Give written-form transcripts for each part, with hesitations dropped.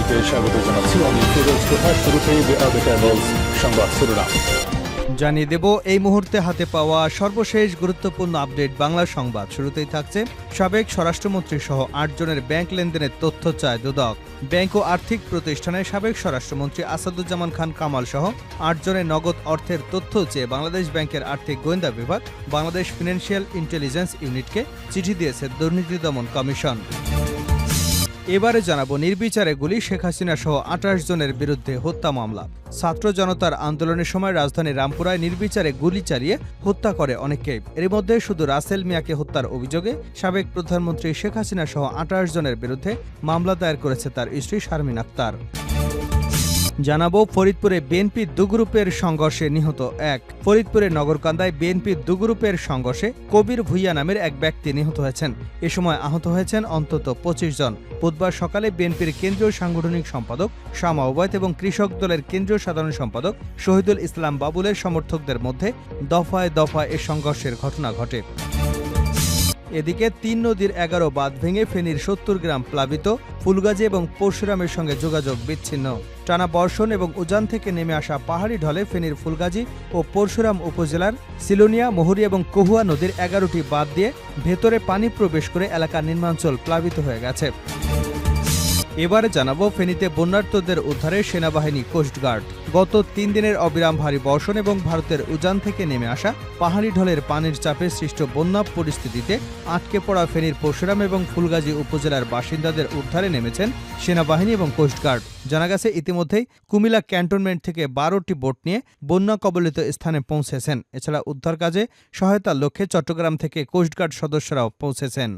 আপনাদেরকে স্বাগত জানাচ্ছি। আমি ফিরোজ তোহা। শুরুতেই সংবাদ শিরোনাম জানিয়ে দেব এই মুহূর্তে হাতে পাওয়া সর্বশেষ গুরুত্বপূর্ণ আপডেট বাংলা সংবাদ। শুরুতেই থাকছে সাবেক স্বরাষ্ট্রমন্ত্রী সহ ৮ জনের ব্যাংক লেনদেনের তথ্য চায় দুদক। ব্যাংক ও আর্থিক প্রতিষ্ঠানের সাবেক স্বরাষ্ট্রমন্ত্রী আসাদুজ্জামান খান কামাল সহ ৮ জনের নগদ অর্থের তথ্য চেয়ে বাংলাদেশ ব্যাংকের আর্থিক গোয়েন্দা বিভাগ বাংলাদেশ ফিনান্সিয়াল ইন্টেলিজেন্স ইউনিটকে চিঠি দিয়েছে দুর্নীতি দমন কমিশন। এবারে জানাবো নির্বিচারে গুলি শেখ হাসিনা সহ ২৮ জনের বিরুদ্ধে হত্যা মামলা। ছাত্র জনতার আন্দোলনের সময় রাজধানীর রামপুরায় নির্বিচারে গুলি চালিয়ে হত্যা করে অনেককে। এর মধ্যে শুধু রাসেল মিয়াকে হত্যার অভিযোগে সাবেক প্রধানমন্ত্রী শেখ হাসিনা সহ ২৮ জনের বিরুদ্ধে মামলা দায়ের করেছে তার স্ত্রী শারমিন আক্তার। জানাবো ফরিদপুরে বিএনপি দুগ্রুপের সংঘর্ষে নিহত এক। ফরিদপুরের নগরকান্দায় বিএনপি দুগ্রুপের সংঘর্ষে কবির ভুইয়া নামের এক ব্যক্তি নিহত হয়েছেন। এ সময় আহত হয়েছেন অন্তত ২৫ জন। বুধবার সকালে বিএনপির কেন্দ্রীয় সাংগঠনিক সম্পাদক শামা ওবায়দ এবং কৃষক দলের কেন্দ্রীয় সাধারণ সম্পাদক শহীদুল ইসলাম বাবুলের সমর্থকদের মধ্যে দফায় দফায় এ সংঘর্ষের ঘটনা ঘটে। এদিকে ৩ নদীর ১১ বাঁধ ভেঙে ফেনীর ৭০ গ্রাম প্লাবিত। ফুলগাজী এবং পরশুরামের সঙ্গে যোগাযোগ বিচ্ছিন্ন। টানা বর্ষণ এবং উজান থেকে নেমে আসা পাহাড়ি ঢলে ফেনীর ফুলগাজী ও পরশুরাম উপজেলার সিলোনিয়া, মহুরী এবং কহুয়া নদীর ১১টি বাঁধ দিয়ে ভেতরে পানি প্রবেশ করে এলাকার নিম্নাঞ্চল প্লাবিত হয়ে গেছে। এবারে জানাবো ফেনীতে বন্যার্তদের উদ্ধারে সেনাবাহিনী, কোস্টগার্ড। গত ৩ দিনের অবিরাম ভারী বর্ষণ এবং ভারতের উজান থেকে নেমে আসা পাহাড়ি ঢলের পানির চাপে সৃষ্ট বন্যা পরিস্থিতিতে আটকে পড়া ফেনীর পরশুরাম এবং ফুলগাজী উপজেলার বাসিন্দাদের উদ্ধারে নেমেছেন সেনাবাহিনী এবং কোস্টগার্ড। জানা গেছে ইতিমধ্যেই কুমিল্লা ক্যান্টনমেন্ট থেকে ১২টি বোট নিয়ে বন্যা কবলিত স্থানে পৌঁছেছেন। এছাড়া উদ্ধার কাজে সহায়তার লক্ষ্যে চট্টগ্রাম থেকে কোস্টগার্ড সদস্যরাও পৌঁছেছেন।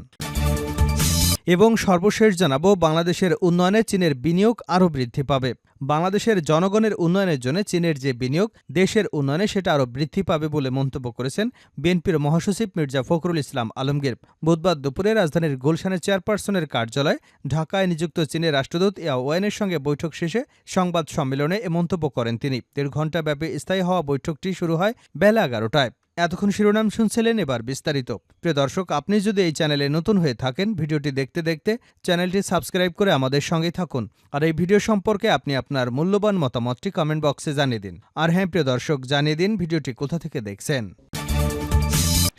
এবং সর্বশেষ জানাবো বাংলাদেশের উন্নয়নে চীনের বিনিয়োগ আরও বৃদ্ধি পাবে। বাংলাদেশের জনগণের উন্নয়নের জন্য চীনের যে বিনিয়োগ দেশের উন্নয়নে সেটা আরও বৃদ্ধি পাবে বলে মন্তব্য করেছেন বিএনপির মহাসচিব মির্জা ফখরুল ইসলাম আলমগীর। বুধবার দুপুরে রাজধানীর গুলশানের চেয়ারপারসনের কার্যালয়ে ঢাকায় নিযুক্ত চীনের রাষ্ট্রদূত ইয়া ওয়েনের সঙ্গে বৈঠক শেষে সংবাদ সম্মেলনে এ মন্তব্য করেন তিনি। ১.৫ ঘণ্টাব্যাপী স্থায়ী হওয়া বৈঠকটি শুরু হয় বেলা ১১টায়। এতক্ষণ শিরোনাম শুনছিলেন, এবার বিস্তারিত। প্রিয় দর্শক, আপনি যদি এই চ্যানেলে নতুন হয়ে থাকেন, ভিডিওটি দেখতে দেখতে চ্যানেলটি সাবস্ক্রাইব করে আমাদের সঙ্গে থাকুন। আর এই ভিডিও সম্পর্কে আপনি আপনার মূল্যবান মতামতটি কমেন্ট বক্সে জানিয়ে দিন। আর হ্যাঁ প্রিয় দর্শক, জানিয়ে দিন ভিডিওটি কোথা থেকে দেখছেন।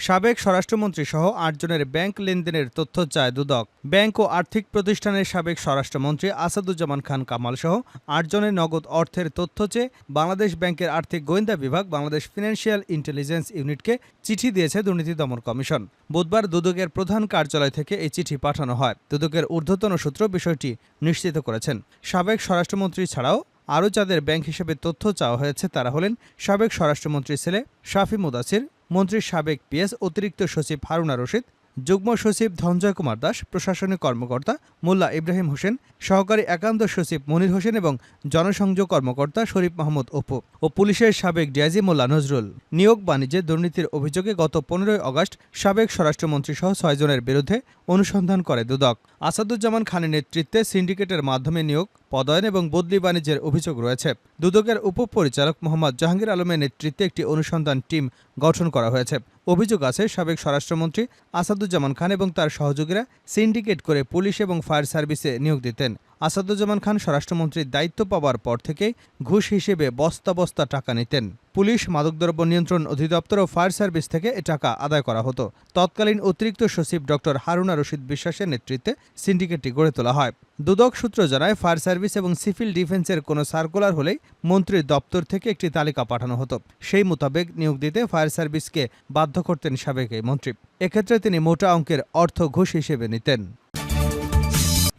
সাবেক স্বরাষ্ট্রমন্ত্রী সহ ৮ জনের ব্যাংক লেনদেনের তথ্য চায় দুদক। ব্যাংক ও আর্থিক প্রতিষ্ঠানের সাবেক স্বরাষ্ট্রমন্ত্রী আসাদুজ্জামান খান কামাল সহ ৮ জনের নগদ অর্থের তথ্য চেয়ে বাংলাদেশ ব্যাংকের আর্থিক গোয়েন্দা বিভাগ বাংলাদেশ ফিনান্সিয়াল ইন্টেলিজেন্স ইউনিটকে চিঠি দিয়েছে দুর্নীতি দমন কমিশন। বুধবার দুদকের প্রধান কার্যালয় থেকে এই চিঠি পাঠানো হয়। দুদকের ঊর্ধ্বতন সূত্র বিষয়টি নিশ্চিত করেছেন। সাবেক স্বরাষ্ট্রমন্ত্রী ছাড়াও আরও যাদের ব্যাংক হিসেবে তথ্য চাওয়া হয়েছে তারা হলেন সাবেক স্বরাষ্ট্রমন্ত্রীর ছেলে শাফি মুদাসির, মন্ত্রীর সাবেক পিএস অতিরিক্ত সচিব হারুনা রশিদ, যুগ্ম সচিব ধনঞ্জয় কুমার দাস, প্রশাসনিক কর্মকর্তা মোল্লা ইব্রাহিম হোসেন, সহকারী একান্ত সচিব মনির হোসেন এবং জনসংযোগ কর্মকর্তা শরীফ মাহমুদ অপু ও পুলিশের সাবেক ডিআইজি মোল্লা নজরুল। নিয়োগ বাণিজ্যে দুর্নীতির অভিযোগে গত ১৫ আগস্ট সাবেক স্বরাষ্ট্রমন্ত্রী সহ ৬ জনের বিরুদ্ধে অনুসন্ধান করে দুদক। আসাদুজ্জামান খানের নেতৃত্বে সিন্ডিকেটের মাধ্যমে নিয়োগ, পদায়ন এবং বদলি বাণিজ্যের অভিযোগ রয়েছে। দুদকের উপপরিচালক মোহাম্মদ জাহাঙ্গীর আলমের নেতৃত্বে একটি অনুসন্ধান টিম গঠন করা হয়েছে। অভিযোগ আছে সাবেক স্বরাষ্ট্রমন্ত্রী আসাদুজ্জামান খান এবং তার সহযোগীরা সিন্ডিকেট করে পুলিশ এবং ফায়ার সার্ভিসে নিয়োগ দিতেন। আসাদুজ্জামান খান স্বরাষ্ট্রমন্ত্রীর দায়িত্ব পাওয়ার পর থেকে ঘুষ হিসেবে বস্তা বস্তা টাকা নিতেন। পুলিশ, মাদকদ্রব্য নিয়ন্ত্রণ অধিদপ্তর ও ফায়ার সার্ভিস থেকে এ টাকা আদায় করা হতো। তৎকালীন অতিরিক্ত সচিব ডক্টর হারুনা রশিদ বিশ্বাসের নেতৃত্বে সিন্ডিকেটটি গড়ে তোলা হয়। দুদক সূত্র জানায় ফায়ার সার্ভিস এবং সিভিল ডিফেন্সের কোনো সার্কুলার হলেই মন্ত্রীর দপ্তর থেকে একটি তালিকা পাঠানো হতো। সেই মোতাবেক নিয়োগ দিতে ফায়ার সার্ভিসকে বাধ্য করতেন সাবেক এই মন্ত্রী। এক্ষেত্রে তিনি মোটা অঙ্কের অর্থ ঘুষ হিসেবে নিতেন।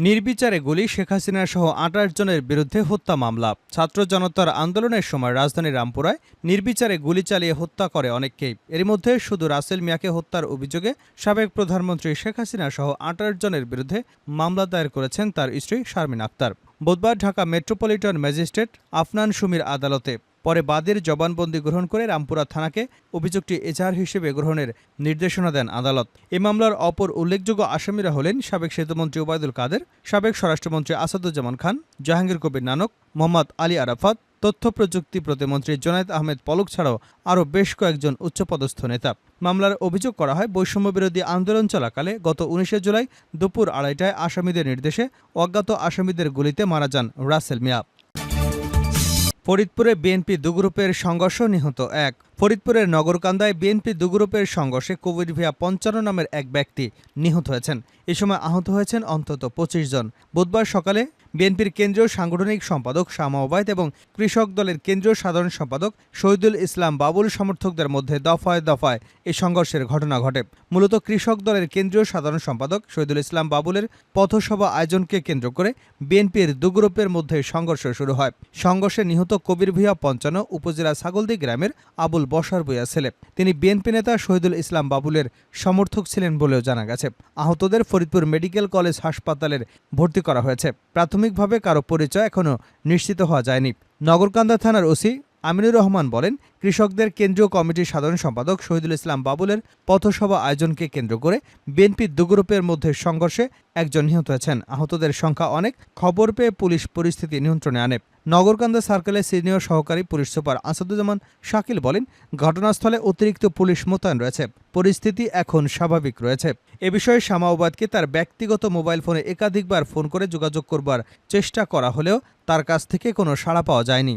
নির্বিচারে গুলি শেখ হাসিনা সহ ২৮ জনের বিরুদ্ধে হত্যা মামলা। ছাত্র জনতার আন্দোলনের সময় রাজধানীর রামপুরায় নির্বিচারে গুলি চালিয়ে হত্যা করে অনেককেই। এর মধ্যে শুধু রাসেল মিয়াকে হত্যার অভিযোগে সাবেক প্রধানমন্ত্রী শেখ হাসিনা সহ ২৮ জনের বিরুদ্ধে মামলা দায়ের করেছেন তার স্ত্রী শারমিন আক্তার। বুধবার ঢাকা মেট্রোপলিটন ম্যাজিস্ট্রেট আফনান সুমির আদালতে পরে বাদীর জবানবন্দি গ্রহণ করে রামপুরা থানাকে অভিযোগটি এজাহার হিসেবে গ্রহণের নির্দেশনা দেন আদালত। এ মামলার অপর উল্লেখযোগ্য আসামিরা হলেন সাবেক সেতুমন্ত্রী ওবায়দুল কাদের, সাবেক স্বরাষ্ট্রমন্ত্রী আসাদুজ্জামান খান, জাহাঙ্গীর কবির নানক, মোহাম্মদ আলী আরাফাত, তথ্য প্রযুক্তি প্রতিমন্ত্রী জোনায়েদ আহমেদ পলক ছাড়াও আরও বেশ কয়েকজন উচ্চপদস্থ নেতা। মামলার অভিযোগ করা হয় বৈষম্যবিরোধী আন্দোলন চলাকালে গত ১৯ জুলাই দুপুর ২:৩০টায় আসামিদের নির্দেশে অজ্ঞাত আসামিদের গুলিতে মারা যান রাসেল মিয়া। ফরিদপুরে বিএনপি দুগ্রুপের সংঘর্ষ, নিহত এক। ফরিদপুরের নগরকান্দায় বিএনপি দুগ্রুপের সংঘর্ষে কবির ভিয়া ৫৫ নামের এক ব্যক্তি নিহত হয়েছেন। এ সময় আহত হয়েছেন অন্তত ২৫ জন। বুধবার সকালে বিএনপির কেন্দ্রীয় সাংগঠনিক সম্পাদক শামা ওবায়দ এবং কৃষক দলের কেন্দ্রীয় সাধারণ সম্পাদক শহীদুল ইসলাম বাবুল সমর্থকদের মধ্যে দফায় দফায় এই সংঘর্ষের ঘটনা ঘটে। মূলত কৃষক দলের কেন্দ্রীয় সাধারণ সম্পাদক শহীদুল ইসলাম বাবুলের পথসভা আয়োজনকে কেন্দ্র করে বিএনপির দুগ্রুপের মধ্যে সংঘর্ষ শুরু হয়। সংঘর্ষে নিহত কবির ভূঁইয়া ৫৫ উপজেলা ছাগলদি গ্রামের আবুল বশার ভূঁইয়া ছেলে। তিনি বিএনপি নেতা শহীদুল ইসলাম বাবুলের সমর্থক ছিলেন বলেও জানা গেছে। আহতদের ফরিদপুর মেডিকেল কলেজ হাসপাতালে ভর্তি করা হয়েছে। প্রাথমিকভাবে কারো পরিচয় এখনও নিশ্চিত হওয়া যায়নি। নগরকান্দা থানার ওসি আমিনুর রহমান বলেন, কৃষকদের কেন্দ্রীয় কমিটির সাধারণ সম্পাদক শহীদুল ইসলাম বাবুলের পথসভা আয়োজনকে কেন্দ্র করে বিএনপি দুগ্রুপের মধ্যে সংঘর্ষে একজন নিহত হয়েছেন। আহতদের সংখ্যা অনেক। খবর পেয়ে পুলিশ পরিস্থিতি নিয়ন্ত্রণে আনে। নগরকান্দা সার্কেলের সিনিয়র সহকারী পুলিশ সুপার আসাদুজ্জামান শাকিল বলেন, ঘটনাস্থলে অতিরিক্ত পুলিশ মোতায়েন রয়েছে। পরিস্থিতি এখন স্বাভাবিক রয়েছে। এ বিষয়ে শামা ওবায়দকে তার ব্যক্তিগত মোবাইল ফোনে একাধিকবার ফোন করে যোগাযোগ করবার চেষ্টা করা হলেও তার কাছ থেকে কোনো সাড়া পাওয়া যায়নি।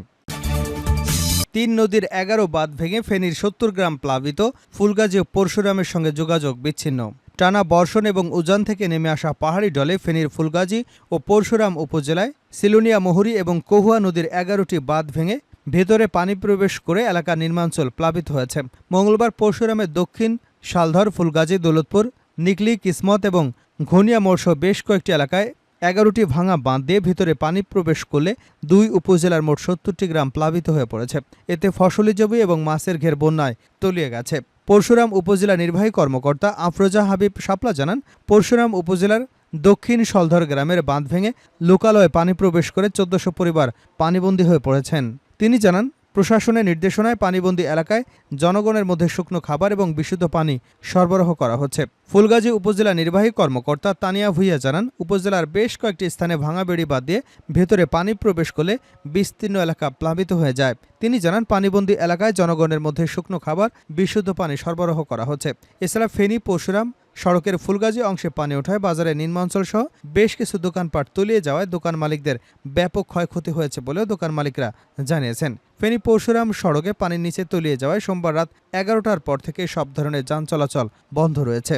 ৩ নদীর ১১ বাঁধ ভেঙে ফেনীর ৭০ গ্রাম প্লাবিত। ফুলগাজী ও পরশুরামের সঙ্গে যোগাযোগ বিচ্ছিন্ন। টানা বর্ষণ এবং উজান থেকে নেমে আসা পাহাড়ি ঢলে ফেনীর ফুলগাজী ও পরশুরাম উপজেলায় সিলুনিয়া মহুরী এবং কহুয়া নদীর ১১টি বাঁধ ভেঙে ভেতরে পানি প্রবেশ করে এলাকার নির্মাঞ্চল প্লাবিত হয়েছে। মঙ্গলবার পরশুরামের দক্ষিণ শালধর, ফুলগাজী, দৌলতপুর, নিকলি, কিসমত এবং ঘনিয়া মোড়সহ বেশ কয়েকটি এলাকায় ১১টি ভাঙা বাঁধ দিয়ে ভিতরে পানি প্রবেশ করলে ২ উপজেলার মোট ৭০টি গ্রাম প্লাবিত হয়ে পড়েছে। এতে ফসলি জমি এবং মাছের ঘের বন্যায় তলিয়ে গেছে। পরশুরাম উপজেলা নির্বাহী কর্মকর্তা আফরোজা হাবিব শাপলা জানান, পরশুরাম উপজেলার দক্ষিণ শলধর গ্রামের বাঁধ ভেঙে লোকালয়ে পানি প্রবেশ করে ১৪০০ পরিবার পানিবন্দী হয়ে পড়েছেন। তিনি জানান, প্রশাসনের নির্দেশনায় পানিবন্দী এলাকায় জনগণের মধ্যে শুকনো খাবার এবং বিশুদ্ধ পানি সরবরাহ করা হচ্ছে। ফুলগাজী উপজেলা নির্বাহী কর্মকর্তা তানিয়া ভূঁইয়া জানান, উপজেলার বেশ কয়েকটি স্থানে ভাঙা বেড়ি বাদ দিয়ে ভেতরে পানি প্রবেশ করলে বিস্তীর্ণ এলাকা প্লাবিত হয়ে যায়। তিনি জানান, পানিবন্দী এলাকায় জনগণের মধ্যে শুকনো খাবার, বিশুদ্ধ পানি সরবরাহ করা হচ্ছে। এছাড়া ফেনী পরশুরাম সড়কের ফুলগাজী অংশে পানি ওঠায় বাজারে নির্মাঞ্চল সহ বেশ কিছু দোকানপাট তলিয়ে যাওয়ায় দোকান মালিকদের ব্যাপক ক্ষয়ক্ষতি হয়েছে বলেও দোকান মালিকরা জানিয়েছেন। ফেনী পরশুরাম সড়কে পানির নিচে তলিয়ে যাওয়ায় সোমবার রাত ১১টার পর থেকে সব ধরনের যান চলাচল বন্ধ রয়েছে।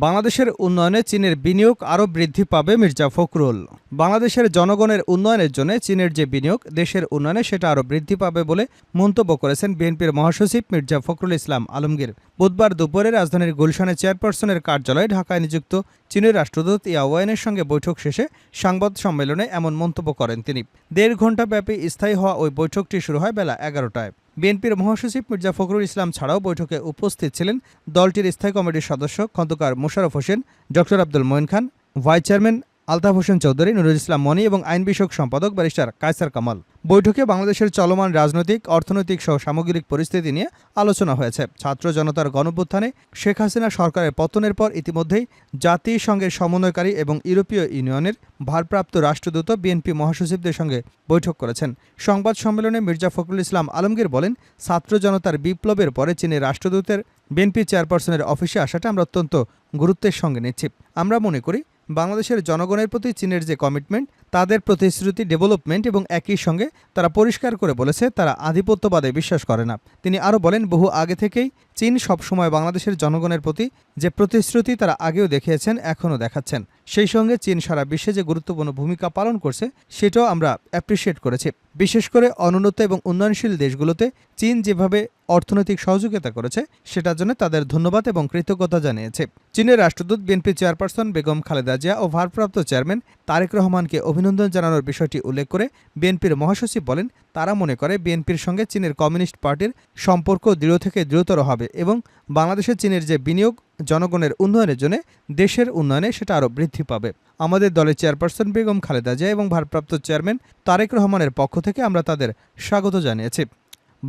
বাংলাদেশের উন্নয়নে চীনের বিনিয়োগ আরও বৃদ্ধি পাবে, মির্জা ফখরুল। বাংলাদেশের জনগণের উন্নয়নের জন্য চীনের যে বিনিয়োগ দেশের উন্নয়নে সেটা আরও বৃদ্ধি পাবে বলে মন্তব্য করেছেন বিএনপির মহাসচিব মির্জা ফখরুল ইসলাম আলমগীর। বুধবার দুপুরে রাজধানীর গুলশানে চেয়ারপারসনের কার্যালয়ে ঢাকায় নিযুক্ত চীনের রাষ্ট্রদূত ইয়া ওয়েনের সঙ্গে বৈঠক শেষে সংবাদ সম্মেলনে এমন মন্তব্য করেন তিনি। ১.৫ ঘণ্টাব্যাপী স্থায়ী হওয়া ওই বৈঠকটি শুরু হয় বেলা ১১টায়। বিএনপির মহাসচিব মির্জা ফখরুল ইসলাম ছাড়াও বৈঠকে উপস্থিত ছিলেন দলটির স্থায়ী কমিটির সদস্য খন্দকার মোশাররফ হোসেন, ডক্টর আব্দুল মঈন খান, ভাইস চেয়ারম্যান আলতাফ হোসেন চৌধুরী, নুরুল ইসলাম মনি এবং আইন বিষয়ক সম্পাদক ব্যারিস্টার কায়সার কামাল। বৈঠকে বাংলাদেশের চলমান রাজনৈতিক, অর্থনৈতিক সহ সামগ্রিক পরিস্থিতি নিয়ে আলোচনা হয়েছে। ছাত্র জনতার গণঅভ্যুত্থানে শেখ হাসিনা সরকারের পতনের পর ইতিমধ্যেই জাতিসংঘের সমন্বয়কারী এবং ইউরোপীয় ইউনিয়নের ভারপ্রাপ্ত রাষ্ট্রদূত বিএনপি মহাসচিবদের সঙ্গে বৈঠক করেছেন। সংবাদ সম্মেলনে মির্জা ফখরুল ইসলাম আলমগীর বলেন, ছাত্র জনতার বিপ্লবের পরে চীনের রাষ্ট্রদূতের বিএনপি চেয়ারপারসনের অফিসে আসাটা আমরা অত্যন্ত গুরুত্বের সঙ্গে নিচ্ছি। আমরা মনে করি বাংলাদেশের জনগণের প্রতি চীনের যে কমিটমেন্ট, তাদের প্রতিশ্রুতি, ডেভেলপমেন্ট এবং একই সঙ্গে তারা পরিষ্কার করে বলেছে তারা আধিপত্যবাদে বিশ্বাস করে না। তিনি আরও বলেন, বহু আগে থেকেই চীন সবসময় বাংলাদেশের জনগণের প্রতি যে প্রতিশ্রুতি তারা আগেও দেখিয়েছেন, এখনও দেখাচ্ছেন। সেই সঙ্গে চীন সারা বিশ্বে যে গুরুত্বপূর্ণ ভূমিকা পালন করছে সেটাও আমরা অ্যাপ্রিসিয়েট করেছি। বিশেষ করে অনুন্নত এবং উন্নয়নশীল দেশগুলোতে চীন যেভাবে অর্থনৈতিক সহযোগিতা করেছে সেটার জন্য তাদের ধন্যবাদ এবং কৃতজ্ঞতা জানিয়েছে। চীনের রাষ্ট্রদূত বিএনপি চেয়ারপারসন বেগম খালেদা জিয়া ও ভারপ্রাপ্ত চেয়ারম্যান তারেক রহমানকে অভিনন্দন জানানোর বিষয়টি উল্লেখ করে বিএনপির মহাসচিব বলেন, তারা মনে করে বিএনপির সঙ্গে চীনের কমিউনিস্ট পার্টির সম্পর্ক দৃঢ় থেকে দৃঢ়তর হবে এবং বাংলাদেশে চীনের যে বিনিয়োগ জনগণের উন্নয়নের জন্য, দেশের উন্নয়নে সেটা আরও বৃদ্ধি পাবে। আমাদের দলের চেয়ারপারসন বেগম খালেদা জিয়া এবং ভারপ্রাপ্ত চেয়ারম্যান তারেক রহমানের পক্ষ থেকে আমরা তাদের স্বাগত জানিয়েছি।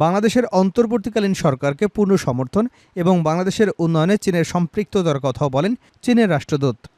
বাংলাদেশের অন্তর্বর্তীকালীন সরকারকে পূর্ণ সমর্থন এবং বাংলাদেশের উন্নয়নে চীনের সম্পৃক্ততার কথাও বলেন চীনের রাষ্ট্রদূত।